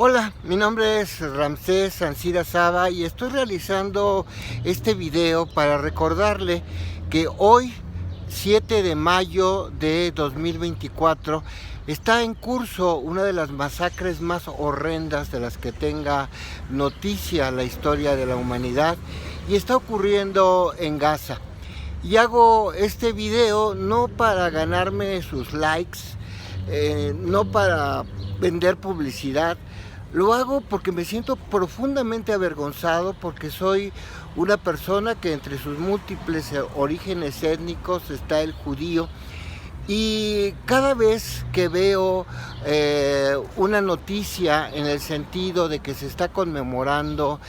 Hola, mi nombre es Ramsés Ancira Saba y estoy realizando este video para recordarle que hoy, 7 de mayo de 2024, está en curso una de las masacres más horrendas de las que tenga noticia la historia de la humanidad y está ocurriendo en Gaza. Y hago este video no para ganarme sus likes, no para vender publicidad. Lo hago porque me siento profundamente avergonzado, porque soy una persona que entre sus múltiples orígenes étnicos está el judío. Y cada vez que veo una noticia en el sentido de que se está conmemorando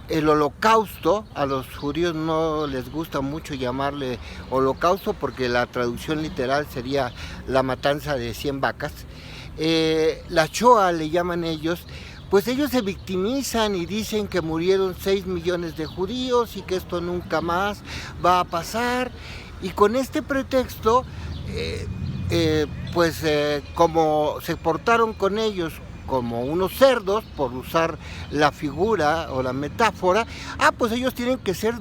el holocausto, a los judíos no les gusta mucho llamarle holocausto porque la traducción literal sería la matanza de 100 vacas, la Shoah le llaman ellos, pues ellos se victimizan y dicen que murieron 6 millones de judíos y que esto nunca más va a pasar, y con este pretexto como se portaron con ellos como unos cerdos, por usar la figura o la metáfora, pues ellos tienen que ser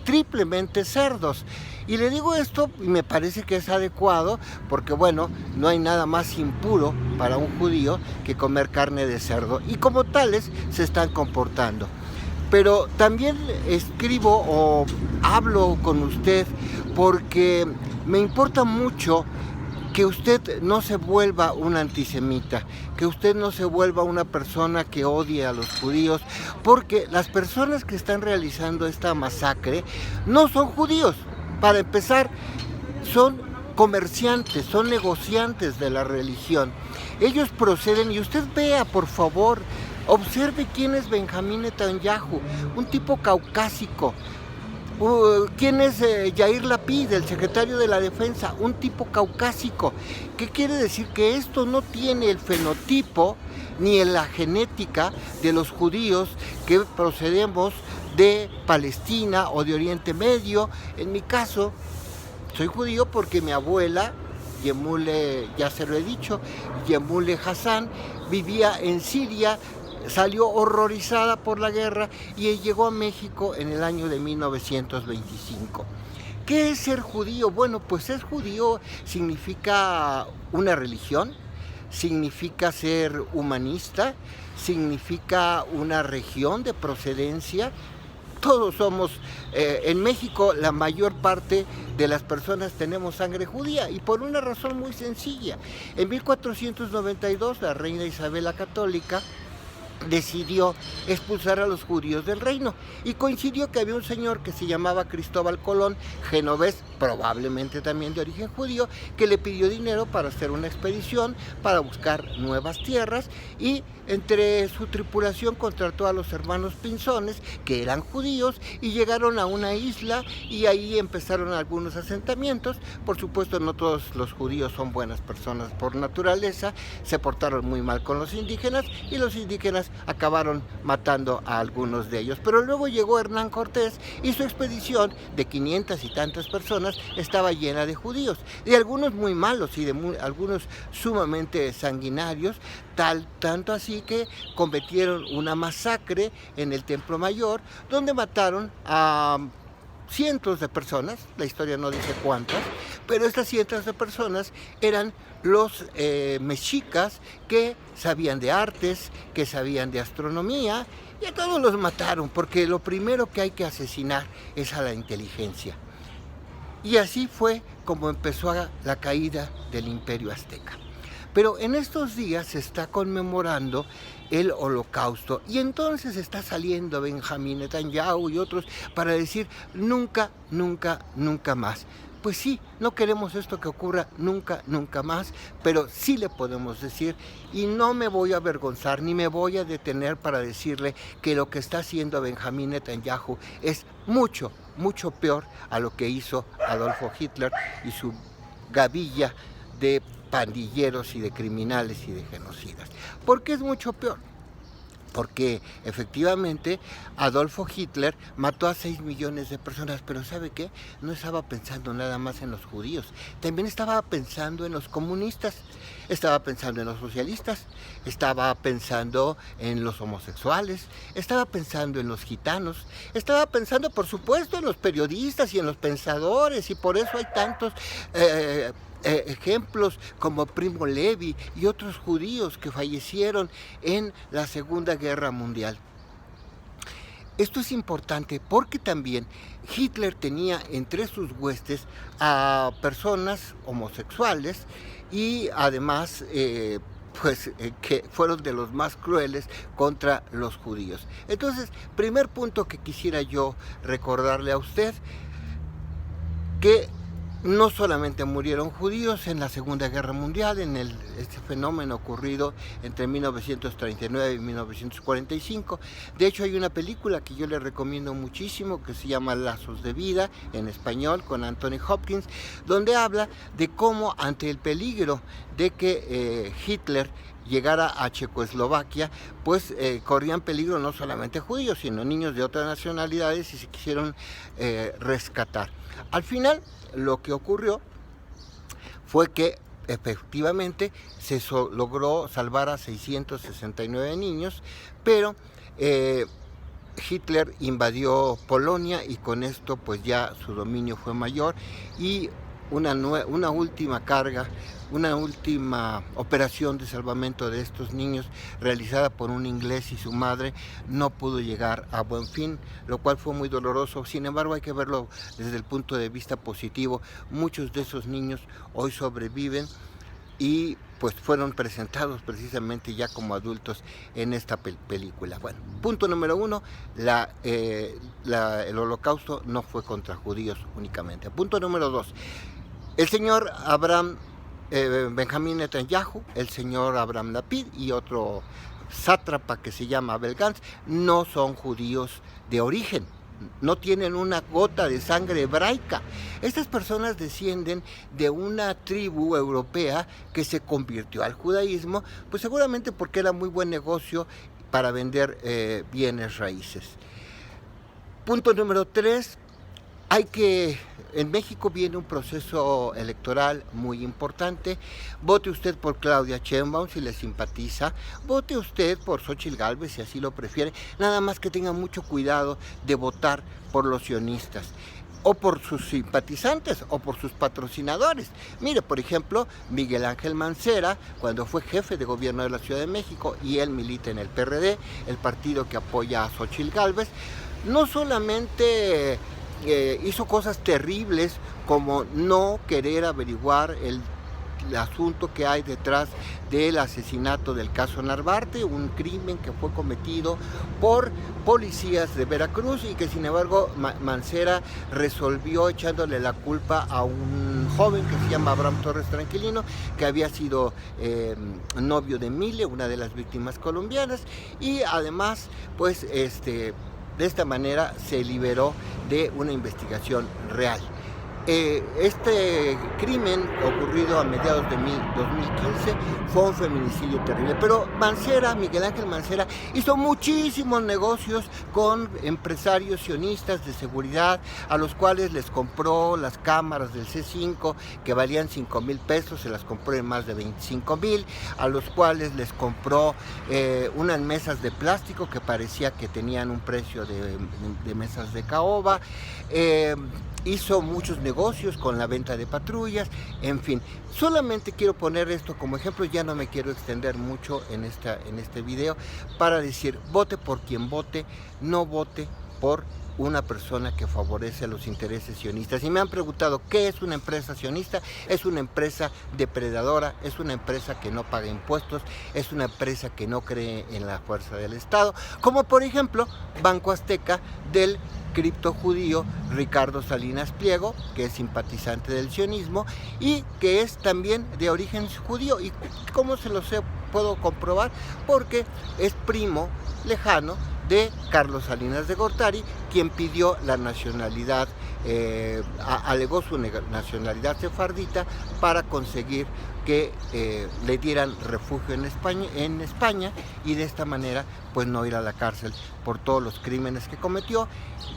triplemente cerdos. Y le digo esto y me parece que es adecuado porque, bueno, no hay nada más impuro para un judío que comer carne de cerdo, y como tales se están comportando. Pero también escribo o hablo con usted porque me importa mucho que usted no se vuelva un antisemita, que usted no se vuelva una persona que odie a los judíos, porque las personas que están realizando esta masacre no son judíos. Para empezar, son comerciantes, son negociantes de la religión. Ellos proceden, y usted vea, por favor, observe quién es Benjamín Netanyahu, un tipo caucásico. ¿Quién es Yair Lapid, el secretario de la Defensa? Un tipo caucásico. ¿Qué quiere decir? Que esto no tiene el fenotipo ni la genética de los judíos que procedemos de Palestina o de Oriente Medio. En mi caso, soy judío porque mi abuela, Yemule, ya se lo he dicho, Yemule Hassan, vivía en Siria, salió horrorizada por la guerra y llegó a México en el año de 1925. ¿Qué es ser judío? Bueno, pues ser judío significa una religión, significa ser humanista, significa una región de procedencia. Todos somos, en México la mayor parte de las personas tenemos sangre judía, y por una razón muy sencilla. En 1492 la reina Isabel la Católica decidió expulsar a los judíos del reino, y coincidió que había un señor que se llamaba Cristóbal Colón, genovés, probablemente también de origen judío, que le pidió dinero para hacer una expedición para buscar nuevas tierras, y entre su tripulación contrató a los hermanos Pinzones, que eran judíos, y llegaron a una isla, y ahí empezaron algunos asentamientos. Por supuesto, no todos los judíos son buenas personas por naturaleza, se portaron muy mal con los indígenas, y los indígenas acabaron matando a algunos de ellos. Pero luego llegó Hernán Cortés, y su expedición de 500 y tantas personas estaba llena de judíos, de algunos muy malos y de algunos sumamente sanguinarios, tanto así que cometieron una masacre en el Templo Mayor, donde mataron a cientos de personas. La historia no dice cuántas, pero estas cientos de personas eran los mexicas, que sabían de artes, que sabían de astronomía, y a todos los mataron, porque lo primero que hay que asesinar es a la inteligencia. Y así fue como empezó la caída del Imperio Azteca. Pero en estos días se está conmemorando el holocausto, y entonces está saliendo Benjamín Netanyahu y otros para decir nunca, nunca, nunca más. Pues sí, no queremos esto que ocurra nunca, nunca más, pero sí le podemos decir, y no me voy a avergonzar ni me voy a detener para decirle que lo que está haciendo Benjamín Netanyahu es mucho, mucho peor a lo que hizo Adolfo Hitler y su gavilla de pandilleros y de criminales y de genocidas. ¿Por qué es mucho peor? porque efectivamente Adolfo Hitler mató a 6 millones de personas, pero ¿sabe qué? No estaba pensando nada más en los judíos, también estaba pensando en los comunistas, estaba pensando en los socialistas, estaba pensando en los homosexuales, estaba pensando en los gitanos, estaba pensando por supuesto en los periodistas y en los pensadores, y por eso hay tantos ejemplos como Primo Levi y otros judíos que fallecieron en la Segunda Guerra Mundial. Esto es importante porque también Hitler tenía entre sus huestes a personas homosexuales y además que fueron de los más crueles contra los judíos. Entonces, primer punto que quisiera yo recordarle a usted, que no solamente murieron judíos en la Segunda Guerra Mundial, en este fenómeno ocurrido entre 1939 y 1945. De hecho, hay una película que yo le recomiendo muchísimo que se llama Lazos de Vida, en español, con Anthony Hopkins, donde habla de cómo ante el peligro de que Hitler llegara a Checoslovaquia, pues corrían peligro no solamente judíos, sino niños de otras nacionalidades y se quisieron rescatar. Al final, lo que ocurrió fue que efectivamente se logró salvar a 669 niños, pero Hitler invadió Polonia y con esto pues ya su dominio fue mayor y una última carga, una última operación de salvamento de estos niños realizada por un inglés y su madre no pudo llegar a buen fin, lo cual fue muy doloroso. Sin embargo, hay que verlo desde el punto de vista positivo. Muchos de esos niños hoy sobreviven y pues fueron presentados precisamente ya como adultos en esta película. Bueno, punto número 1, el holocausto no fue contra judíos únicamente. Punto número 2, el señor Benjamín Netanyahu, el señor Abraham Lapid y otro sátrapa que se llama Abel Gantz no son judíos de origen, no tienen una gota de sangre hebraica. Estas personas descienden de una tribu europea que se convirtió al judaísmo, pues seguramente porque era muy buen negocio para vender bienes raíces. Punto número 3, en México viene un proceso electoral muy importante. Vote usted por Claudia Sheinbaum si le simpatiza, vote usted por Xóchitl Gálvez si así lo prefiere, nada más que tenga mucho cuidado de votar por los sionistas, o por sus simpatizantes, o por sus patrocinadores. Mire, por ejemplo, Miguel Ángel Mancera, cuando fue jefe de gobierno de la Ciudad de México, y él milita en el PRD, el partido que apoya a Xóchitl Gálvez, no solamente hizo cosas terribles como no querer averiguar el asunto que hay detrás del asesinato del caso Narvarte, un crimen que fue cometido por policías de Veracruz y que sin embargo Mancera resolvió echándole la culpa a un joven que se llama Abraham Torres Tranquilino, que había sido novio de Mile, una de las víctimas colombianas, y además pues de esta manera se liberó de una investigación real. Este crimen ocurrido a mediados de 2015 fue un feminicidio terrible, pero Miguel Ángel Mancera hizo muchísimos negocios con empresarios sionistas de seguridad, a los cuales les compró las cámaras del C5 que valían 5,000 pesos, se las compró en más de 25,000, a los cuales les compró unas mesas de plástico que parecía que tenían un precio de mesas de caoba. Hizo muchos negocios con la venta de patrullas, en fin. Solamente quiero poner esto como ejemplo, ya no me quiero extender mucho en este video, para decir, vote por quien vote, no vote por una persona que favorece a los intereses sionistas. Y me han preguntado, ¿qué es una empresa sionista? Es una empresa depredadora, es una empresa que no paga impuestos, es una empresa que no cree en la fuerza del Estado, como por ejemplo Banco Azteca del criptojudío Ricardo Salinas Pliego, que es simpatizante del sionismo y que es también de origen judío. ¿Y cómo se lo puedo comprobar? Porque es primo lejano de Carlos Salinas de Gortari, quien pidió la nacionalidad, alegó su nacionalidad sefardita para conseguir que le dieran refugio en España y de esta manera pues no ir a la cárcel por todos los crímenes que cometió,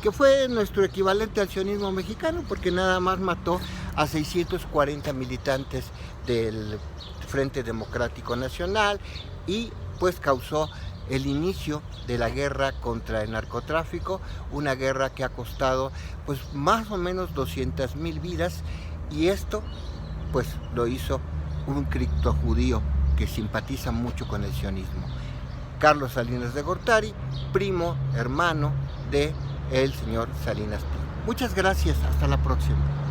que fue nuestro equivalente al sionismo mexicano, porque nada más mató a 640 militantes del Frente Democrático Nacional y pues causó el inicio de la guerra contra el narcotráfico, una guerra que ha costado pues más o menos 200,000 vidas, y esto pues lo hizo un criptojudío que simpatiza mucho con el sionismo. Carlos Salinas de Gortari, primo hermano de el señor Salinas Pliego. Muchas gracias, hasta la próxima.